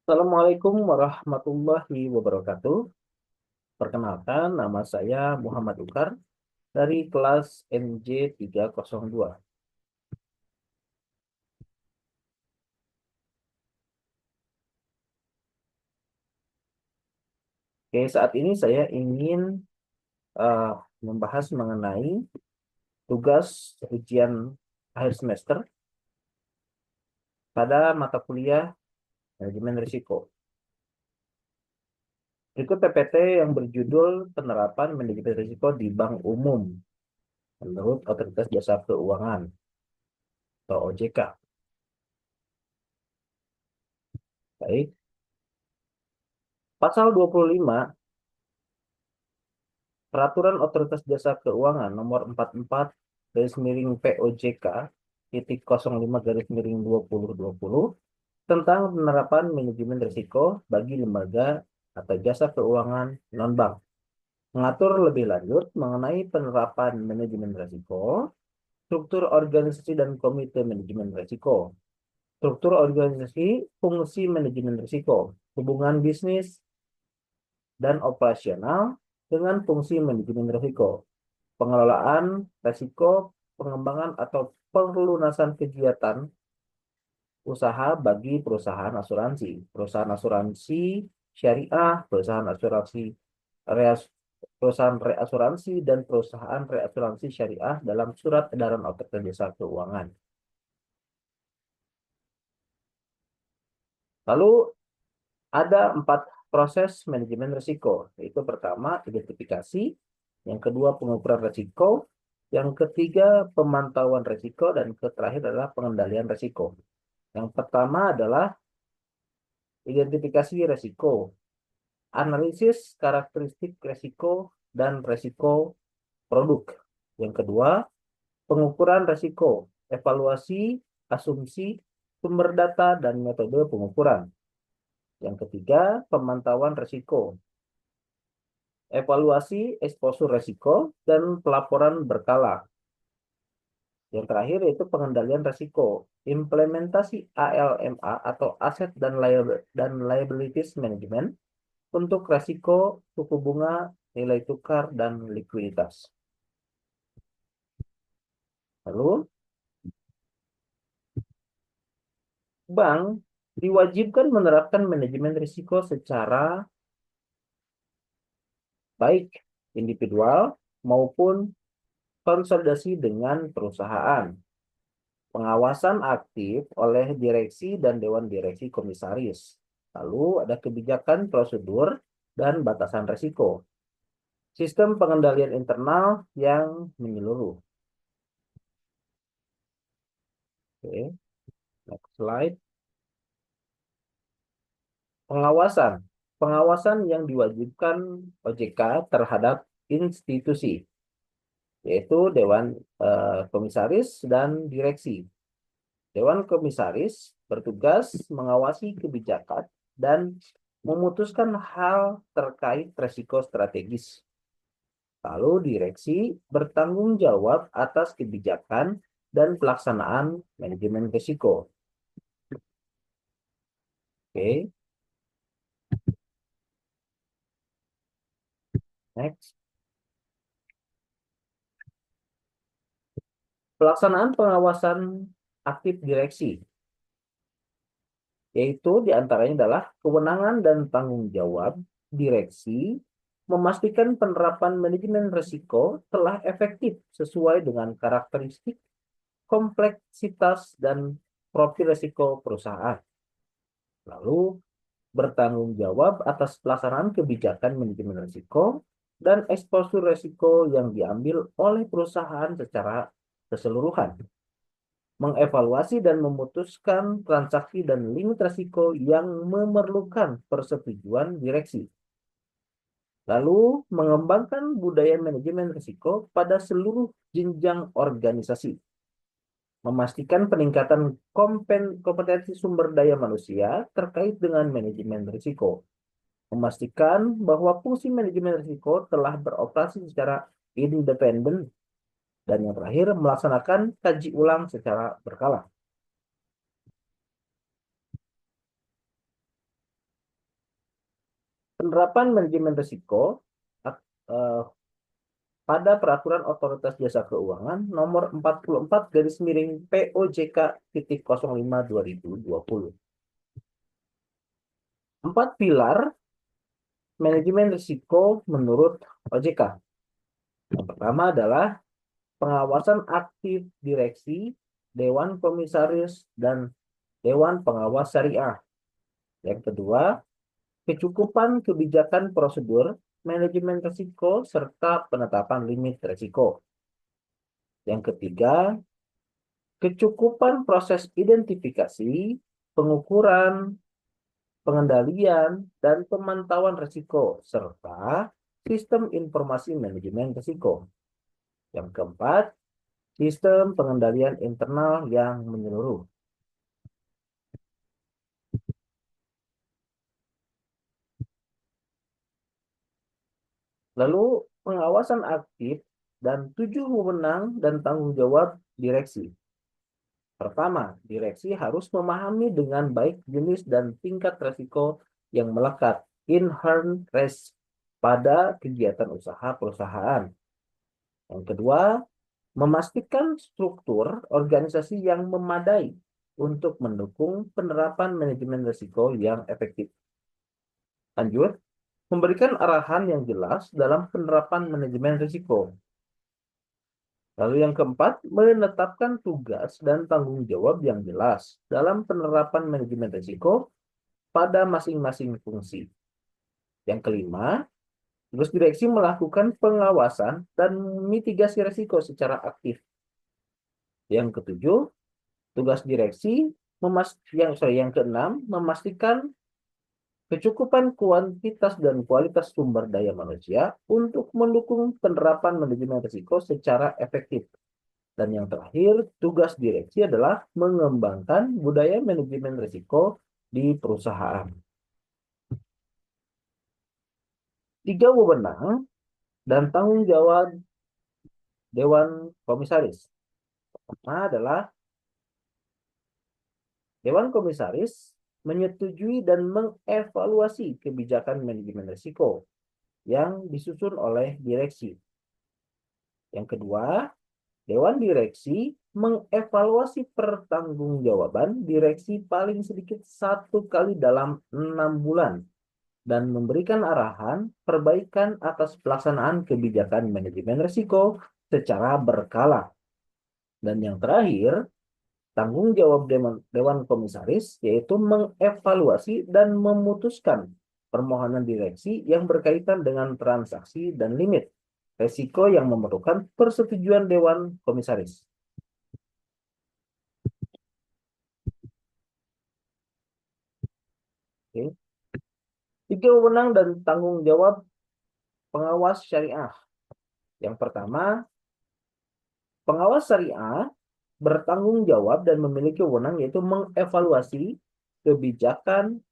Assalamualaikum warahmatullahi wabarakatuh. Perkenalkan, nama saya Muhammad Ukar dari kelas MJ302. Oke, saat ini saya ingin eh, membahas mengenai tugas ujian akhir semester pada mata kuliah manajemen risiko. Berikut PPT yang berjudul Penerapan Manajemen Risiko di Bank Umum menurut Otoritas Jasa Keuangan atau OJK. Baik, Pasal 25 Peraturan Otoritas Jasa Keuangan Nomor 44 garis miring POJK titik 05 garis miring 2020 tentang penerapan manajemen risiko bagi lembaga atau jasa keuangan non-bank mengatur lebih lanjut mengenai penerapan manajemen risiko, struktur organisasi dan komite manajemen risiko, struktur organisasi, fungsi manajemen risiko, hubungan bisnis dan operasional dengan fungsi manajemen risiko, pengelolaan risiko, pengembangan atau pelunasan kegiatan usaha bagi perusahaan asuransi syariah, perusahaan reasuransi dan perusahaan reasuransi syariah dalam surat edaran otoritas jasa keuangan. Lalu ada 4 proses manajemen risiko, yaitu pertama identifikasi, yang kedua pengukuran risiko, yang ketiga pemantauan risiko, dan terakhir adalah pengendalian risiko. Yang pertama adalah identifikasi risiko, analisis karakteristik risiko dan risiko produk. Yang kedua, pengukuran risiko, evaluasi, asumsi, sumber data, dan metode pengukuran. Yang ketiga, pemantauan risiko, evaluasi eksposur risiko, dan pelaporan berkala. Yang terakhir yaitu pengendalian risiko, implementasi ALMA atau Asset dan Liabilities Management untuk risiko suku bunga, nilai tukar, dan likuiditas. Lalu, bank diwajibkan menerapkan manajemen risiko secara baik individual maupun konsolidasi dengan perusahaan. Pengawasan aktif oleh direksi dan dewan direksi komisaris. Lalu ada kebijakan prosedur dan batasan risiko. Sistem pengendalian internal yang menyeluruh. Oke, next slide. Pengawasan. Pengawasan yang diwajibkan OJK terhadap institusi, yaitu Dewan Komisaris dan Direksi. Dewan Komisaris bertugas mengawasi kebijakan dan memutuskan hal terkait risiko strategis. Lalu direksi bertanggung jawab atas kebijakan dan pelaksanaan manajemen risiko. Oke, next. Pelaksanaan pengawasan aktif direksi, yaitu diantaranya adalah kewenangan dan tanggung jawab direksi memastikan penerapan manajemen risiko telah efektif sesuai dengan karakteristik, kompleksitas, dan profil risiko perusahaan. Lalu, bertanggung jawab atas pelaksanaan kebijakan manajemen risiko dan eksposur risiko yang diambil oleh perusahaan secara keseluruhan. Mengevaluasi dan memutuskan transaksi dan limit risiko yang memerlukan persetujuan direksi. Lalu, mengembangkan budaya manajemen risiko pada seluruh jenjang organisasi. Memastikan peningkatan kompetensi sumber daya manusia terkait dengan manajemen risiko. Memastikan bahwa fungsi manajemen risiko telah beroperasi secara independen. Dan yang terakhir, melaksanakan kaji ulang secara berkala. Penerapan manajemen risiko eh, pada Peraturan Otoritas Jasa Keuangan Nomor 44 garis miring POJK titik 05 2020. 4 pilar manajemen risiko menurut OJK. Yang pertama adalah pengawasan aktif direksi, Dewan Komisaris, dan Dewan Pengawas Syariah. Yang kedua, kecukupan kebijakan prosedur manajemen risiko serta penetapan limit risiko. Yang ketiga, kecukupan proses identifikasi, pengukuran, pengendalian, dan pemantauan risiko, serta sistem informasi manajemen risiko. Yang keempat, sistem pengendalian internal yang menyeluruh. Lalu pengawasan aktif dan 7 wewenang dan tanggung jawab direksi. Pertama, direksi harus memahami dengan baik jenis dan tingkat risiko yang melekat inherent risk pada kegiatan usaha perusahaan. Yang kedua, memastikan struktur organisasi yang memadai untuk mendukung penerapan manajemen risiko yang efektif. Lanjut, memberikan arahan yang jelas dalam penerapan manajemen risiko. Lalu yang keempat, menetapkan tugas dan tanggung jawab yang jelas dalam penerapan manajemen risiko pada masing-masing fungsi. Yang kelima, tugas direksi melakukan pengawasan dan mitigasi risiko secara aktif. Yang ketujuh, tugas direksi yang keenam, memastikan kecukupan kuantitas dan kualitas sumber daya manusia untuk mendukung penerapan manajemen risiko secara efektif. Dan yang terakhir, tugas direksi adalah mengembangkan budaya manajemen risiko di perusahaan. 3 wewenang dan tanggung jawab Dewan Komisaris. Pertama adalah Dewan Komisaris menyetujui dan mengevaluasi kebijakan manajemen risiko yang disusun oleh direksi. Yang kedua, Dewan Direksi mengevaluasi pertanggungjawaban direksi paling sedikit 1 kali dalam 6 bulan dan memberikan arahan perbaikan atas pelaksanaan kebijakan manajemen risiko secara berkala. Dan yang terakhir, tanggung jawab Dewan Komisaris yaitu mengevaluasi dan memutuskan permohonan direksi yang berkaitan dengan transaksi dan limit risiko yang memerlukan persetujuan Dewan Komisaris. Oke. 3 wewenang dan tanggung jawab pengawas syariah. Yang pertama, pengawas syariah bertanggung jawab dan memiliki wewenang yaitu mengevaluasi kebijakan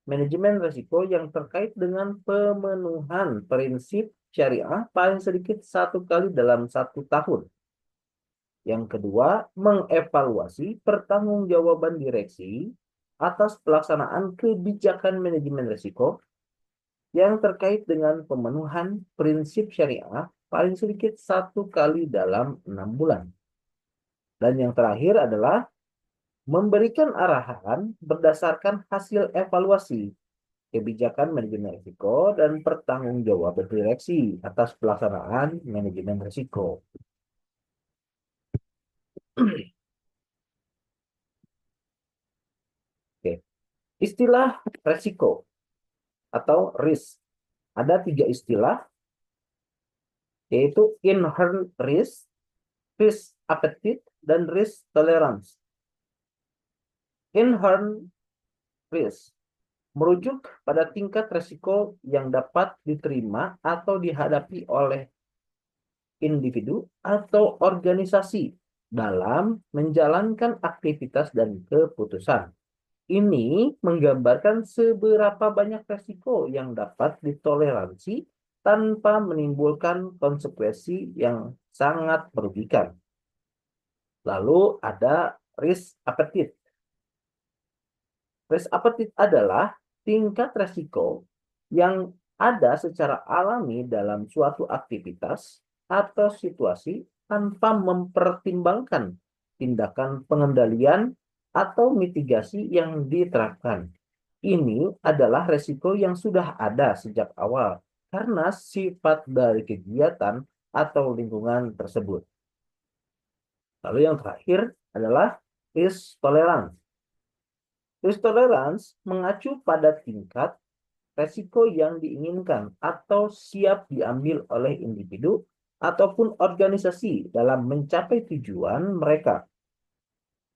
manajemen risiko yang terkait dengan pemenuhan prinsip syariah paling sedikit 1 kali dalam 1 tahun. Yang kedua, mengevaluasi pertanggungjawaban direksi atas pelaksanaan kebijakan manajemen risiko yang terkait dengan pemenuhan prinsip syariah paling sedikit 1 kali dalam 6 bulan. Dan yang terakhir adalah memberikan arahan berdasarkan hasil evaluasi kebijakan manajemen risiko dan pertanggungjawaban direksi atas pelaksanaan manajemen risiko. Oke. Istilah risiko atau risk. Ada 3 istilah, yaitu inherent risk, risk appetite, dan risk tolerance. Inherent risk merujuk pada tingkat risiko yang dapat diterima atau dihadapi oleh individu atau organisasi dalam menjalankan aktivitas dan keputusan. Ini menggambarkan seberapa banyak risiko yang dapat ditoleransi tanpa menimbulkan konsekuensi yang sangat merugikan. Lalu ada risk appetite. Risk appetite adalah tingkat risiko yang ada secara alami dalam suatu aktivitas atau situasi tanpa mempertimbangkan tindakan pengendalian atau mitigasi yang diterapkan. Ini adalah resiko yang sudah ada sejak awal karena sifat dari kegiatan atau lingkungan tersebut. Lalu yang terakhir adalah risk tolerance. Risk tolerance mengacu pada tingkat resiko yang diinginkan atau siap diambil oleh individu ataupun organisasi dalam mencapai tujuan mereka.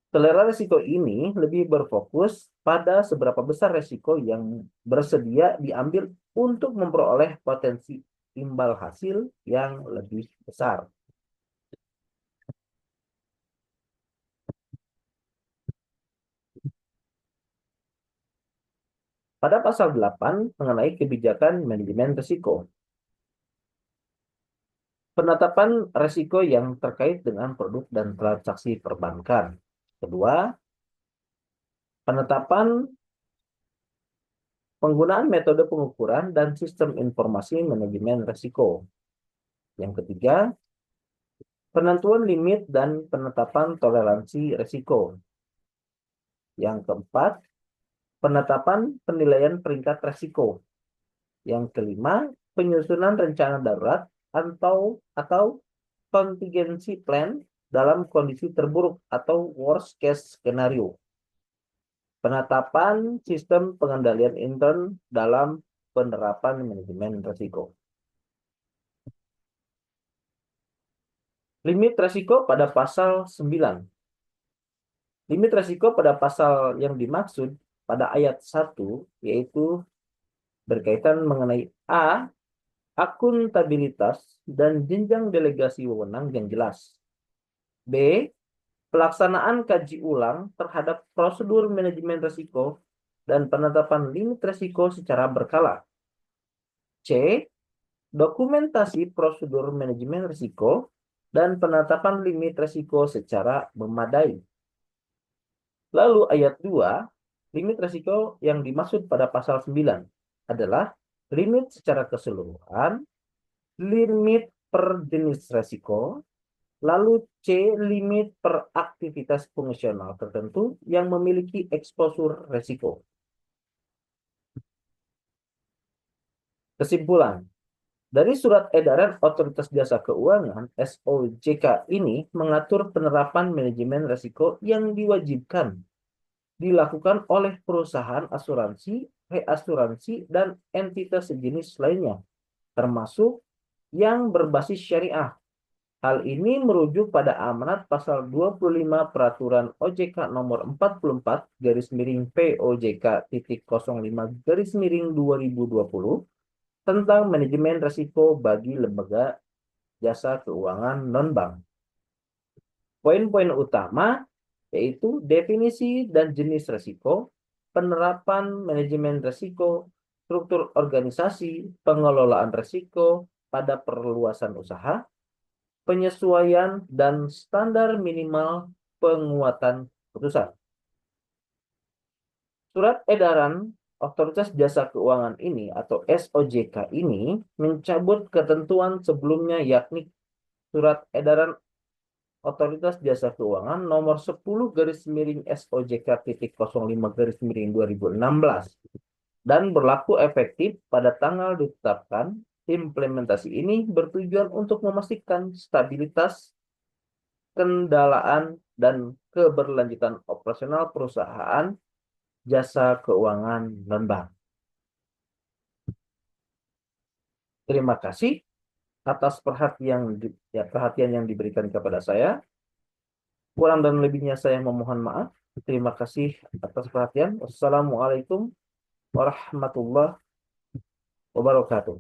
Selera risiko ini lebih berfokus pada seberapa besar risiko yang bersedia diambil untuk memperoleh potensi imbal hasil yang lebih besar. Pada pasal 8 mengenai kebijakan manajemen risiko. Penetapan risiko yang terkait dengan produk dan transaksi perbankan. Kedua, penetapan penggunaan metode pengukuran dan sistem informasi manajemen risiko. Yang ketiga, penentuan limit dan penetapan toleransi risiko. Yang keempat, penetapan penilaian peringkat risiko. Yang kelima, penyusunan rencana darurat atau contingency plan dalam kondisi terburuk atau worst case scenario. Penetapan sistem pengendalian intern dalam penerapan manajemen risiko. Limit risiko pada pasal 9. Limit risiko pada pasal yang dimaksud pada ayat 1 yaitu berkaitan mengenai A. Akuntabilitas dan jenjang delegasi wewenang yang jelas. B. Pelaksanaan kaji ulang terhadap prosedur manajemen risiko dan penetapan limit risiko secara berkala. C. Dokumentasi prosedur manajemen risiko dan penetapan limit risiko secara memadai. Lalu ayat 2, limit risiko yang dimaksud pada pasal 9 adalah limit secara keseluruhan, limit per jenis risiko, lalu C, limit per aktivitas fungsional tertentu yang memiliki eksposur risiko. Kesimpulan, dari surat edaran Otoritas Jasa Keuangan (SOJK) ini mengatur penerapan manajemen risiko yang diwajibkan dilakukan oleh perusahaan asuransi, reasuransi, dan entitas sejenis lainnya, termasuk yang berbasis syariah. Hal ini merujuk pada amanat pasal 25 Peraturan OJK nomor 44/POJK.05/2020 tentang manajemen risiko bagi lembaga jasa keuangan non-bank. Poin-poin utama yaitu definisi dan jenis risiko, penerapan manajemen risiko, struktur organisasi, pengelolaan risiko pada perluasan usaha, penyesuaian dan standar minimal penguatan putusan. Surat edaran Otoritas Jasa Keuangan ini atau SOJK ini mencabut ketentuan sebelumnya yakni Surat Edaran Otoritas Jasa Keuangan nomor 10/SOJK.05/2016 dan berlaku efektif pada tanggal ditetapkan. Implementasi ini bertujuan untuk memastikan stabilitas, kendalaan, dan keberlanjutan operasional perusahaan jasa keuangan non-bank. Terima kasih atas perhatian yang diberikan kepada saya. Kurang dan lebihnya saya memohon maaf. Terima kasih atas perhatian. Wassalamualaikum warahmatullahi wabarakatuh.